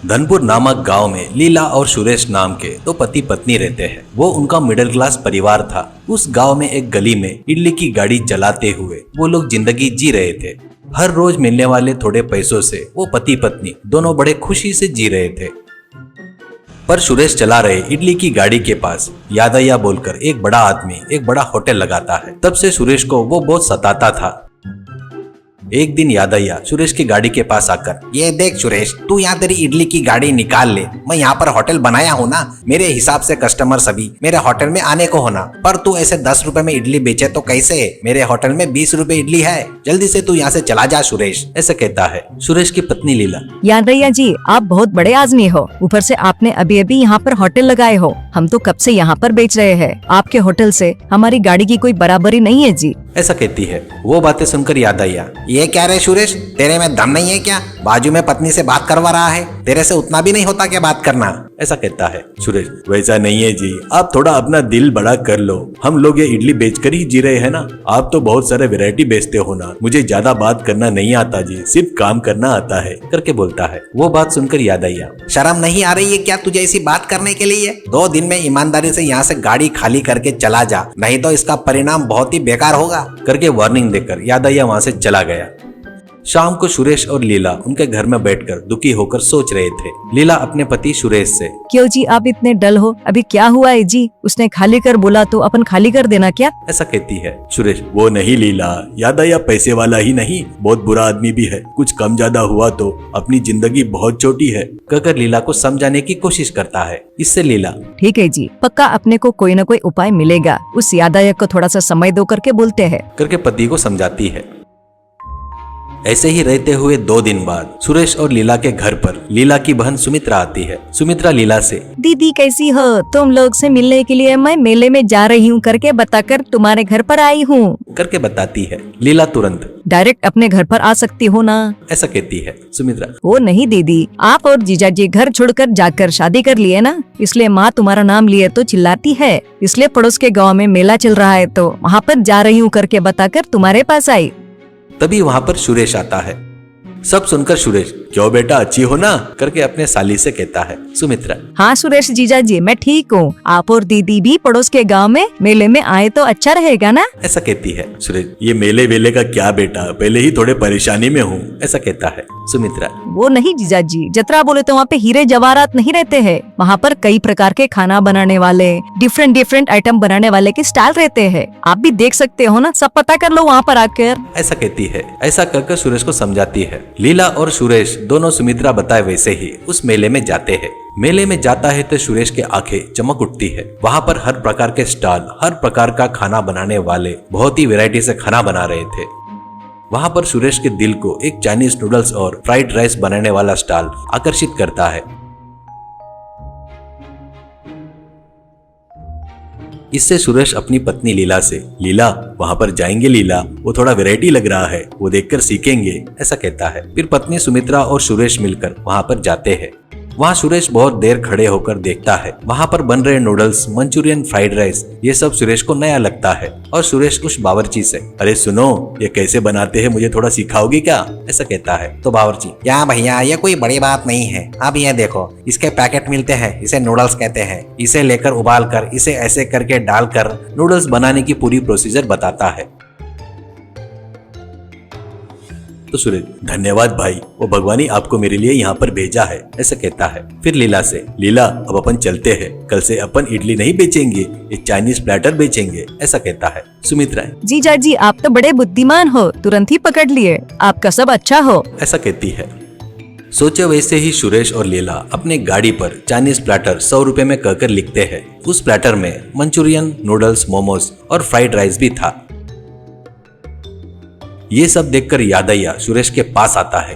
धनपुर नामक गांव में लीला और सुरेश नाम के दो पति पत्नी रहते हैं। वो उनका मिडिल क्लास परिवार था। उस गांव में एक गली में इडली की गाड़ी चलाते हुए वो लोग जिंदगी जी रहे थे। हर रोज मिलने वाले थोड़े पैसों से वो पति पत्नी दोनों बड़े खुशी से जी रहे थे। पर सुरेश चला रहे इडली की गाड़ी के पास यादయ్య बोलकर एक बड़ा आदमी एक बड़ा होटल लगाता है। तब से सुरेश को वो बहुत सताता था। एक दिन यादయ్య सुरेश की गाड़ी के पास आकर, ये देख सुरेश, तू यहाँ तेरी इडली की गाड़ी निकाल ले। मैं यहाँ पर होटल बनाया हूँ ना, मेरे हिसाब से कस्टमर सभी मेरे होटल में आने को होना। पर तू ऐसे 10 रुपए में इडली बेचे तो कैसे? मेरे होटल में 20 रुपए इडली है। जल्दी से तू यहाँ से चला जा सुरेश, ऐसा कहता है। सुरेश की पत्नी लीला, यादయ్య जी, आप बहुत बड़े आदमी हो। ऊपर से आपने अभी अभी यहाँ पर होटल लगाए हो। हम तो कब से यहाँ पर बेच रहे हैं। आपके होटल से हमारी गाड़ी की कोई बराबरी नहीं है जी, ऐसा कहती है। वो बातें सुनकर यादయ్య, ये क्या रे सुरेश, तेरे में दम नहीं है क्या? बाजू में पत्नी से बात करवा रहा है, तेरे से उतना भी नहीं होता क्या बात करना? ऐसा कहता है। सुरेश, वैसा नहीं है जी, आप थोड़ा अपना दिल बड़ा कर लो। हम लोग ये इडली बेचकर ही जी रहे हैं ना। आप तो बहुत सारे वैरायटी बेचते हो ना। मुझे ज्यादा बात करना नहीं आता जी, सिर्फ काम करना आता है, करके बोलता है। वो बात सुनकर यादయ్య, शर्म नहीं आ रही है क्या तुझे ऐसी बात करने के लिए? 2 दिन में ईमानदारी से यहाँ से गाड़ी खाली करके चला जा, नहीं तो इसका परिणाम बहुत ही बेकार होगा, करके वार्निंग देकर यादయ్య वहाँ से चला गया। शाम को सुरेश और लीला उनके घर में बैठकर दुखी होकर सोच रहे थे। लीला अपने पति सुरेश से, क्यों जी आप इतने डल हो? अभी क्या हुआ है जी? उसने खाली कर बोला तो अपन खाली कर देना क्या? ऐसा कहती है। सुरेश, वो नहीं लीला, यादయ్య पैसे वाला ही नहीं, बहुत बुरा आदमी भी है। कुछ कम ज्यादा हुआ तो अपनी जिंदगी बहुत छोटी है, कहकर लीला को समझाने की कोशिश करता है। इससे लीला, ठीक है जी, पक्का अपने को कोई न कोई उपाय मिलेगा। उस यादయ్య को थोड़ा सा समय दो करके बोलते हैं, करके पति को समझाती है। ऐसे ही रहते हुए 2 दिन बाद सुरेश और लीला के घर पर लीला की बहन सुमित्रा आती है। सुमित्रा लीला से, दीदी कैसी हो? तुम लोग से मिलने के लिए मैं मेले में जा रही हूँ करके बताकर तुम्हारे घर पर आई हूँ, करके बताती है। लीला तुरंत, डायरेक्ट अपने घर पर आ सकती हो ना, ऐसा कहती है। सुमित्रा, वो नहीं दीदी, आप और जीजाजी घर छोड़कर जाकर शादी कर लिए ना, इसलिए माँ तुम्हारा नाम लिए तो चिल्लाती है। इसलिए पड़ोस के गाँव में मेला चल रहा है तो वहाँ पर जा रही हूँ करके बताकर तुम्हारे पास आई। तभी वहाँ पर सुरेश आता है। सब सुनकर सुरेश, क्यों बेटा अच्छी हो ना, करके अपने साली से कहता है। सुमित्रा, हाँ सुरेश जीजा जी, मैं ठीक हूँ। आप और दीदी भी पड़ोस के गांव में मेले में आए तो अच्छा रहेगा ना, ऐसा कहती है। सुरेश, ये मेले वेले का क्या बेटा, पहले ही थोड़े परेशानी में हूँ, ऐसा कहता है। सुमित्रा, वो नहीं जीजा जी, जतरा बोले तो वहाँ पे हीरे जवाहरात नहीं रहते हैं। वहाँ पर कई प्रकार के खाना बनाने वाले, डिफरेंट आइटम बनाने वाले के स्टाइल रहते हैं। आप भी देख सकते हो ना, सब पता कर लो वहाँ पर आकर, ऐसा कहती है। ऐसा कहकर सुरेश को समझाती है। लीला और सुरेश दोनों सुमित्रा बताए वैसे ही उस मेले में जाते हैं। मेले में जाता है तो सुरेश के आंखें चमक उठती है। वहाँ पर हर प्रकार के स्टॉल, हर प्रकार का खाना बनाने वाले बहुत ही वैरायटी से खाना बना रहे थे। वहाँ पर सुरेश के दिल को एक चाइनीज नूडल्स और फ्राइड राइस बनाने वाला स्टॉल आकर्षित करता है। इससे सुरेश अपनी पत्नी लीला से, लीला वहाँ पर जाएंगे लीला, वो थोड़ा वैरायटी लग रहा है, वो देखकर सीखेंगे, ऐसा कहता है। फिर पत्नी सुमित्रा और सुरेश मिलकर वहाँ पर जाते हैं। वहाँ सुरेश बहुत देर खड़े होकर देखता है। वहाँ पर बन रहे नूडल्स, मंचूरियन, फ्राइड राइस, ये सब सुरेश को नया लगता है। और सुरेश उस बावर्ची से, अरे सुनो, ये कैसे बनाते हैं, मुझे थोड़ा सिखाओगी क्या, ऐसा कहता है। तो बावर्ची, क्या भैया, ये कोई बड़ी बात नहीं है। अब ये देखो, इसके पैकेट मिलते हैं, इसे नूडल्स कहते हैं। इसे लेकर उबाल कर, इसे ऐसे करके डालकर नूडल्स बनाने की पूरी प्रोसीजर बताता है। तो सुरेश, धन्यवाद भाई, वो भगवान ही आपको मेरे लिए यहाँ पर भेजा है, ऐसा कहता है। फिर लीला से, लीला अब अपन चलते हैं, कल से अपन इडली नहीं बेचेंगे, ये चाइनीज प्लेटर बेचेंगे, ऐसा कहता है। सुमित्रा, जीजा जी आप तो बड़े बुद्धिमान हो, तुरंत ही पकड़ लिए, आपका सब अच्छा हो, ऐसा कहती है। सोचे वैसे ही सुरेश और लीला अपने गाड़ी पर चाइनीज प्लेटर 100 रुपए में कहकर लिखते हैं। उस प्लेटर में मंचूरियन, नूडल्स, मोमोज और फ्राइड राइस भी था। ये सब देखकर यादయ్య सुरेश के पास आता है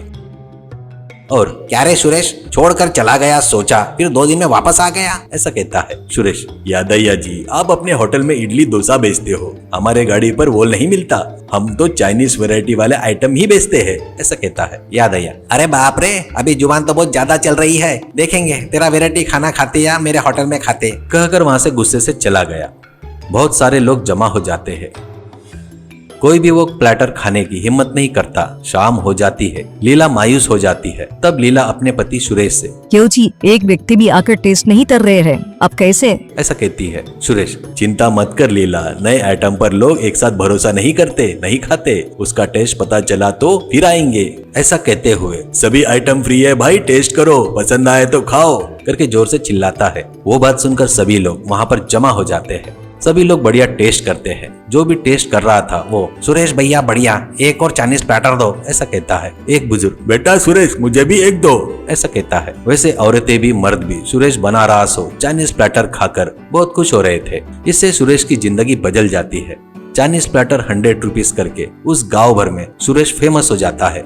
और, क्या रे सुरेश, छोड़कर चला गया सोचा, फिर 2 दिन में वापस आ गया, ऐसा कहता है। सुरेश, यादయ్య जी, आप अपने होटल में इडली डोसा बेचते हो, हमारे गाड़ी पर वो नहीं मिलता, हम तो चाइनीज वैरायटी वाले आइटम ही बेचते हैं, ऐसा कहता है। यादయ్య, अरे बाप रे, अभी जुबान तो बहुत ज्यादा चल रही है, देखेंगे तेरा वैरायटी खाना खाते या मेरे होटल में खाते, कहकर वहां से गुस्से से चला गया। बहुत सारे लोग जमा हो जाते हैं। कोई भी वो प्लेटर खाने की हिम्मत नहीं करता। शाम हो जाती है, लीला मायूस हो जाती है। तब लीला अपने पति सुरेश से क्यों जी, एक व्यक्ति भी आकर टेस्ट नहीं कर रहे हैं, अब कैसे? ऐसा कहती है। सुरेश, चिंता मत कर लीला, नए आइटम पर लोग एक साथ भरोसा नहीं करते, नहीं खाते। उसका टेस्ट पता चला तो फिर आएंगे। ऐसा कहते हुए सभी आइटम फ्री है भाई, टेस्ट करो, पसंद आए तो खाओ करके जोर से चिल्लाता है। वो बात सुनकर सभी लोग वहाँ पर जमा हो जाते हैं। सभी लोग बढ़िया टेस्ट करते हैं। जो भी टेस्ट कर रहा था वो सुरेश भैया बढ़िया, एक और चाइनीज प्लेटर दो, ऐसा कहता है। एक बुजुर्ग, बेटा सुरेश मुझे भी एक दो, ऐसा कहता है। वैसे औरतें भी मर्द भी सुरेश बना रहा सो चाइनीज प्लेटर खाकर बहुत खुश हो रहे थे। इससे सुरेश की जिंदगी बदल जाती है। चाइनीज प्लेटर 100 रुपीज करके उस गांव भर में सुरेश फेमस हो जाता है।